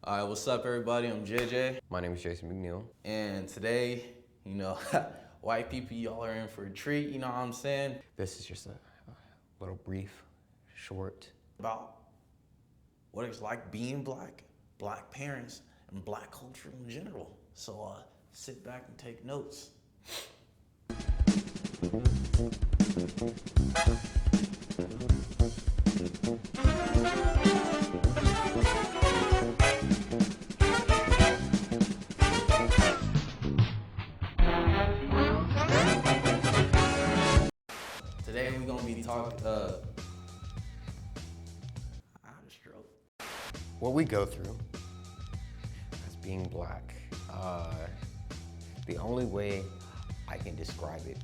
All right, what's up, everybody? I'm JJ, My name is Jason McNeil. and today, white people, y'all are in for a treat. You know what I'm saying? This is just a little brief, short. About what it's like being black, black parents, and black culture in general. So sit back and take notes. Today we're gonna be talking. I had a stroke. What we go through as being black, the only way I can describe it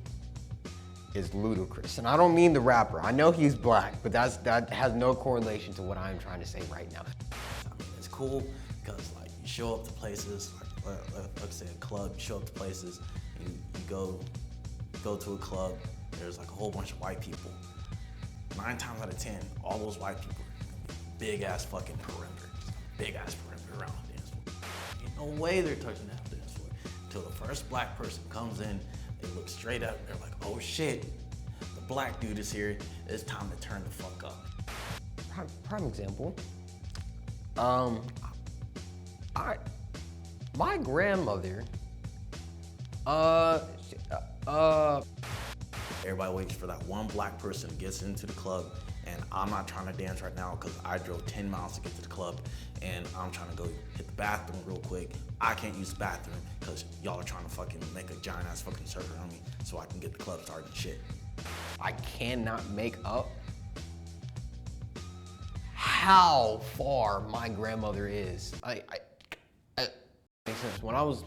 is ludicrous. And I don't mean the rapper. I know he's black, but that has no correlation to what I'm trying to say right now. I mean, it's cool because like you show up to places, like let's say a club, you show up to places, you go to a club, there's like a whole bunch of white people. 9 times out of 10, all those white people, big ass fucking perimeter, big ass perimeter around the dance floor. Ain't no way they're touching that dance floor until the first black person comes in. They look straight up, they're like, oh shit, the black dude is here, it's time to turn the fuck up. Prime example. My grandmother, Everybody waits for that one black person that gets into the club, and I'm not trying to dance right now because I drove 10 miles to get to the club, and I'm trying to go hit the bathroom real quick. I can't use the bathroom because y'all are trying to fucking make a giant ass fucking circle around me so I can get the club started and shit. I cannot make up how far my grandmother is. Makes sense. When I was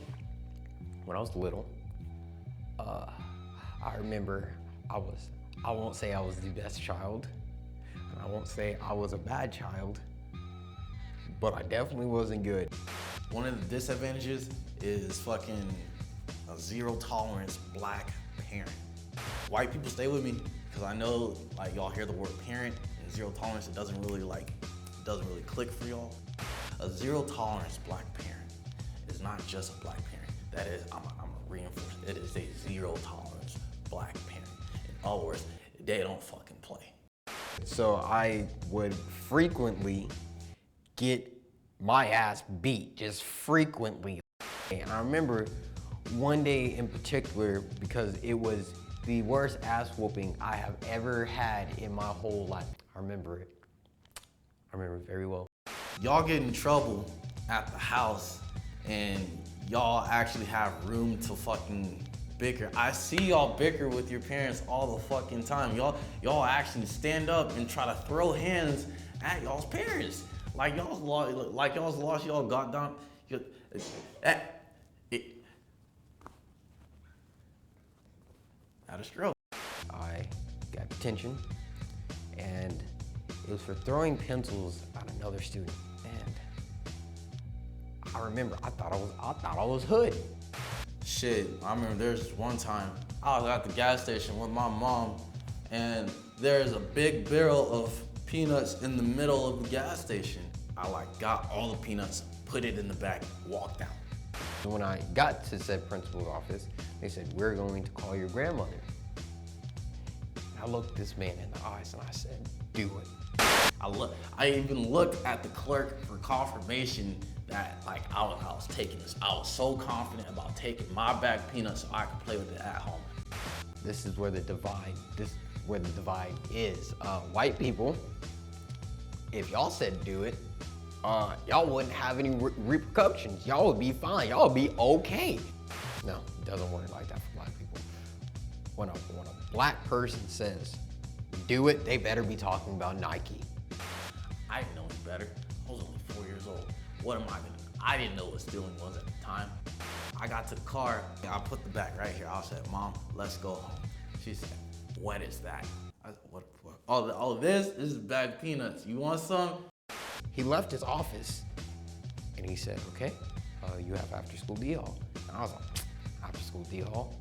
little, I remember I won't say I was the best child, and I won't say I was a bad child, but I definitely wasn't good. One of the disadvantages is fucking a zero tolerance black parent. White people, stay with me, because I know like y'all hear the word parent and zero tolerance, it doesn't really click for y'all. A zero tolerance black parent is not just a black parent. That is, I'm reinforce, it is a zero tolerance black parent. In other words, they don't fucking play. So I would frequently get my ass beat, just frequently. And I remember one day in particular, because it was the worst ass whooping I have ever had in my whole life. I remember it. I remember it very well. Y'all get in trouble at the house and y'all actually have room to fucking bicker. I see y'all bicker with your parents all the fucking time. Y'all actually stand up and try to throw hands at y'all's parents. Like y'all's lost y'all goddamn. Had a stroke. I got detention, and it was for throwing pencils at another student. And I remember I thought I was hood. Shit, I remember there's one time I was at the gas station with my mom, and there's a big barrel of peanuts in the middle of the gas station. I like got all the peanuts, put it in the bag, walked out. When I got to said principal's office, they said, "We're going to call your grandmother." And I looked this man in the eyes and I said, "Do it." I even looked at the clerk for confirmation that like I was taking this. I was so confident about taking my bag of peanuts so I could play with it at home. This is where the divide is. White people, if y'all said do it, y'all wouldn't have any repercussions. Y'all would be fine. Y'all would be okay. No, it doesn't work like that for black people. When a black person says do it, they better be talking about Nike. I didn't know any better. I was only 4 years old. What am I gonna do? I didn't know what stealing was at the time. I got to the car, I put the bag right here. I said, "Mom, let's go home." She said, "What is that?" I said, "What? All of this is a bag of peanuts. You want some?" He left his office and he said, "Okay, you have after school D hall." And I was like, "After school D hall?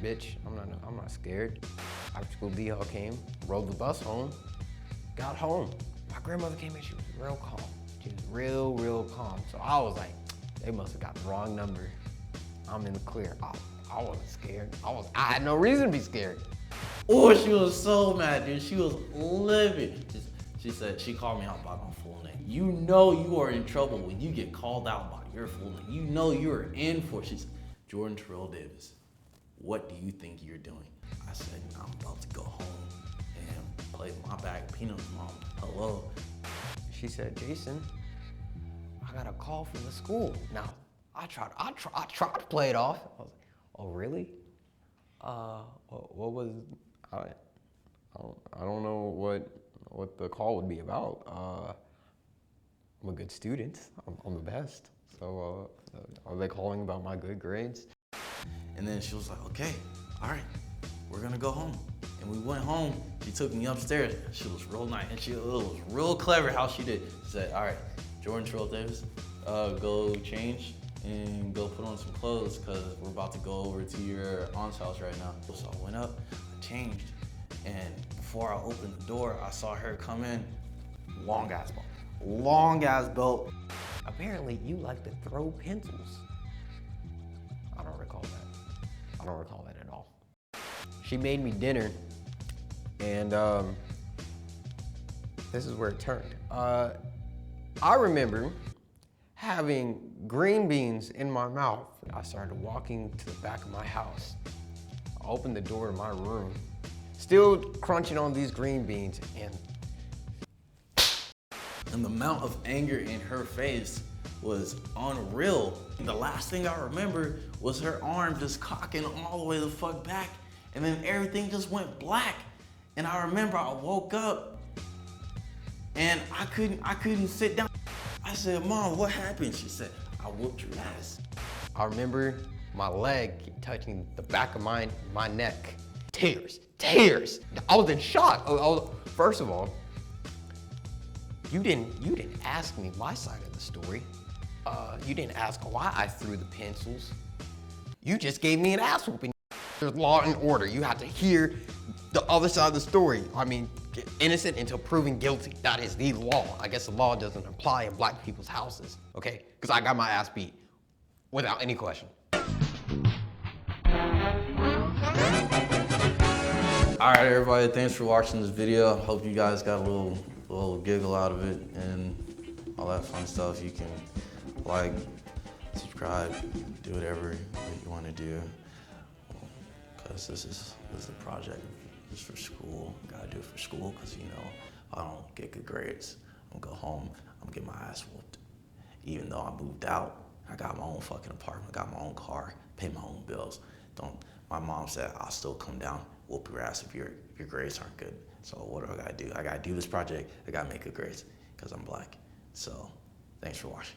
Bitch, I'm not scared." After school D hall came, rode the bus home, got home. My grandmother came in, she was real calm. She was real calm. So I was like, they must have got the wrong number. I'm in the clear. I wasn't scared. I had no reason to be scared. Oh, she was so mad, dude. She was livid. She said, she called me out by my full name. You know you are in trouble when you get called out by your full name. You know you are in for it. She said, Jordan Terrell Davis, what do you think you're doing? I said, I'm about to go home and play my bag of peanuts, mom. Hello. She said, Jason, I got a call from the school. Now, I tried to play it off. I was like, oh, really? What was, I don't know what the call would be about. I'm a good student. I'm the best. So are they calling about my good grades? And then she was like, okay, all right, we're gonna go home. And we went home. She took me upstairs. She was real nice, and it was real clever how she did. She said, all right, Jordan Terrell Davis, go change and go put on some clothes because we're about to go over to your aunt's house right now. So I went up, I changed, and before I opened the door, I saw her come in, long ass belt. Apparently, you like to throw pencils. I don't recall that at all. She made me dinner, and this is where it turned. I remember having green beans in my mouth. I started walking to the back of my house. I opened the door to my room, still crunching on these green beans, and the amount of anger in her face was unreal. The last thing I remember was her arm just cocking all the way the fuck back, and then everything just went black. And I remember I woke up and I couldn't sit down. I said, Mom, what happened? She said, I whooped your ass. I remember my leg touching the back of my neck. Tears. I was in shock. First of all, you didn't ask me my side of the story. You didn't ask why I threw the pencils. You just gave me an ass whooping. There's law and order. You have to hear the other side of the story. I mean, innocent until proven guilty. That is the law. I guess the law doesn't apply in black people's houses, okay? Because I got my ass beat without any question. All right, everybody, thanks for watching this video. Hope you guys got a little giggle out of it and all that fun stuff. You can like, subscribe, do whatever that you want to do. Because this is a project just for school. Gotta do it for school because, you know, if I don't get good grades, I'm gonna go home, I'm gonna get my ass whooped. Even though I moved out, I got my own fucking apartment, got my own car, pay my own bills. My mom said, I'll still come down, whoop your ass if your grades aren't good. So what do? I gotta do this project, I gotta make good grades because I'm black. So thanks for watching.